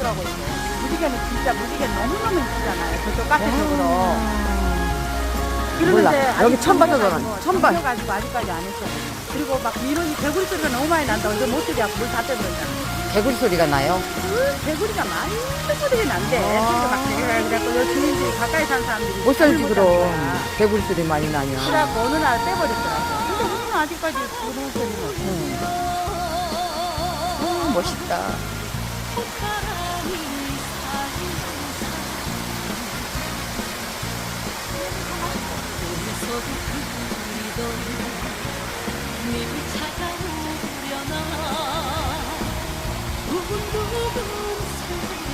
하더라고요. 무지개는 진짜 무지개 너무너무 이쁘잖아요. 저쪽 카페 쪽으로. 몰라. 이러는데 여기 아직 처음 봐서 가지고 그러나. 처음 봐. 가지고 아직까지 안 했어. 그리고 막 민원이 개구리 소리가 너무 많이 난다고 해서 못 들이갖고 물 다 빼버렸잖아. 개구리 소리가 나요. 개구리가 많이 소리가 난대. 그래서 막 그래갖고 요 주민들이 가까이 사는 사람들이 못 살지 잠을 못 그럼. 자는 거야. 개구리 소리 많이 나냐. 그래갖고 어느 날 빼버렸더라고. 근데 무슨 아직까지 그런 소리가 없어. 멋있다. 찾아오려나 두근두근